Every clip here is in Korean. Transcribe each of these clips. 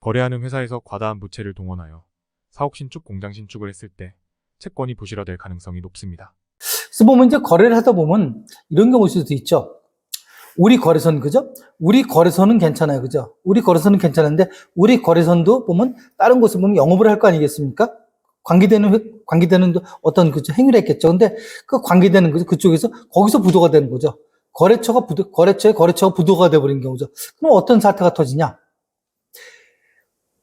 거래하는 회사에서 과다한 부채를 동원하여 사옥 신축, 공장 신축을 했을 때 채권이 부실화될 가능성이 높습니다. 그래서 보면 이제 거래를 하다 보면 이런 경우일 수도 있죠. 우리 거래선, 그죠? 우리 거래선은 괜찮아요, 그죠? 우리 거래선은 괜찮은데, 우리 거래선도 보면, 다른 곳에 보면 영업을 할 거 아니겠습니까? 관계되는 어떤 그죠? 행위를 했겠죠. 근데 그 관계되는 거죠. 그쪽에서, 거기서 부도가 되는 거죠. 거래처에 거래처가 부도가 돼버린 경우죠. 그럼 어떤 사태가 터지냐?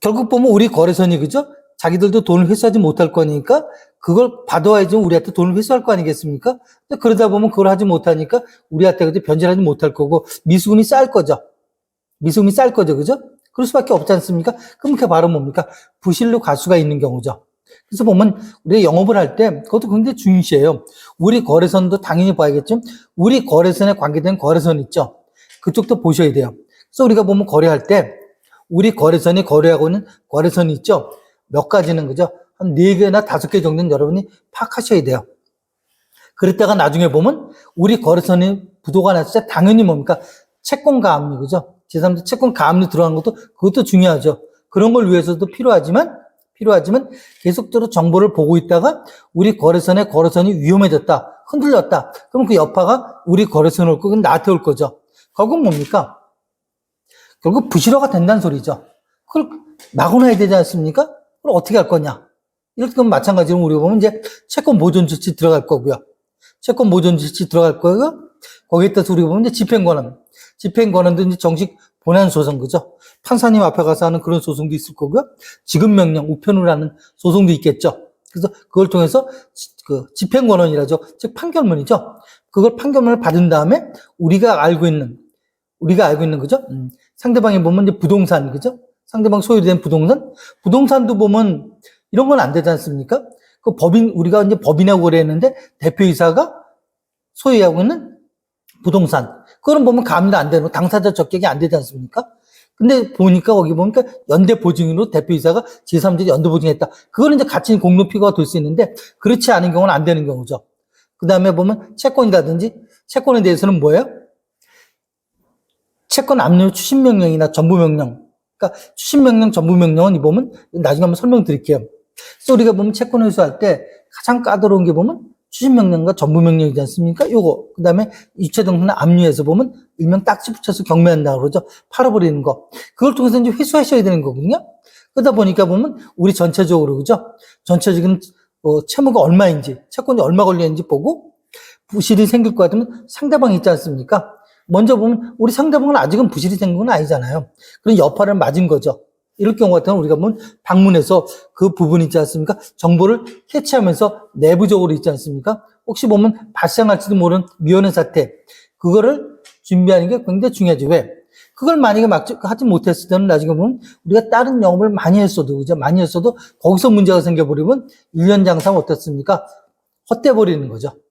결국 보면 우리 거래선이, 그죠? 자기들도 돈을 회수하지 못할 거니까 그걸 받아와야지 우리한테 돈을 회수할 거 아니겠습니까? 근데 그러다 보면 그걸 하지 못하니까 우리한테 그죠? 변제하지 못할 거고 미수금이 쌓일 거죠. 미수금이 쌓일 거죠. 그죠? 그럴 수밖에 없지 않습니까? 그럼 그게 바로 뭡니까? 부실로 갈 수가 있는 경우죠. 그래서 보면 우리가 영업을 할 때 그것도 굉장히 중요시해요. 우리 거래선도 당연히 봐야겠죠. 우리 거래선에 관계된 거래선 있죠. 그쪽도 보셔야 돼요. 그래서 우리가 보면 거래할 때 우리 거래선이 거래하고 있는 거래선이 있죠. 몇 가지는 그죠? 한 4개나 5개 정도는 여러분이 파악하셔야 돼요. 그랬다가 나중에 보면 우리 거래선이 부도가 났을 때 당연히 뭡니까? 채권 가압류, 그죠? 제3자 채권 가압류 들어간 것도 그것도 중요하죠. 그런 걸 위해서도 필요하지만 계속적으로 정보를 보고 있다가 우리 거래선의 거래선이 위험해졌다, 흔들렸다. 그럼 그 여파가 우리 거래선을 올 거고 나한테 올 거죠. 결국 뭡니까? 결국 부실화가 된다는 소리죠. 그걸 막아놔야 되지 않습니까? 그럼 어떻게 할 거냐? 이렇게 되면 마찬가지로 우리가 보면 이제 채권 보존 조치 들어갈 거고요. 채권 보존 조치 들어갈 거고요. 거기에 따라서 우리가 보면 이제 집행권한도 이제 정식 본안 소송, 그죠? 판사님 앞에 가서 하는 그런 소송도 있을 거고요. 지급명령, 우편으로 하는 소송도 있겠죠. 그래서 그걸 통해서 그 집행권한이라죠. 즉 판결문이죠. 그걸 판결문을 받은 다음에 우리가 알고 있는 그죠? 상대방이 보면 이제 부동산, 그죠? 상대방 소유된 부동산도 보면 이런 건 안 되지 않습니까? 그 우리가 이제 법인하고 거래했는데 대표이사가 소유하고 있는 부동산. 그거는 보면 가압류도 안 되는 거, 당사자 적격이 안 되지 않습니까? 근데 보니까 거기 보니까 연대 보증인으로 대표이사가 제3자를 연대 보증했다. 그거는 이제 가치 공로 피고가 될 수 있는데 그렇지 않은 경우는 안 되는 경우죠. 그 다음에 보면 채권이라든지 채권에 대해서는 뭐예요? 채권 압류 추심명령이나 전부명령. 그러니까 추심명령, 전부명령은 이 보면 나중에 한번 설명드릴게요. 그래서 우리가 보면 채권 회수할 때 가장 까다로운 게 보면 추심명령과 전부명령이지 않습니까? 요거. 그 다음에 유체등록이나 압류해서 보면 일명 딱지 붙여서 경매한다고 그러죠. 팔아버리는 거. 그걸 통해서 이제 회수하셔야 되는 거거든요. 그러다 보니까 보면 우리 전체적으로, 그죠? 전체적인 채무가 얼마인지, 채권이 얼마 걸려있는지 보고 부실이 생길 것 같으면 상대방이 있지 않습니까? 먼저 보면 우리 상대방은 아직은 부실이 생긴 건 아니잖아요. 그런 여파를 맞은 거죠. 이럴 경우 같으면 우리가 보면 방문해서 그 부분 있지 않습니까? 정보를 캐치하면서 내부적으로 있지 않습니까? 혹시 보면 발생할지도 모르는 위험한 사태, 그거를 준비하는 게 굉장히 중요하죠. 왜? 그걸 만약에 하지 못했을 때는 나중에 보면 우리가 다른 영업을 많이 했어도, 그죠? 많이 했어도 거기서 문제가 생겨버리면 1년 장사는 어떻습니까? 헛돼 버리는 거죠.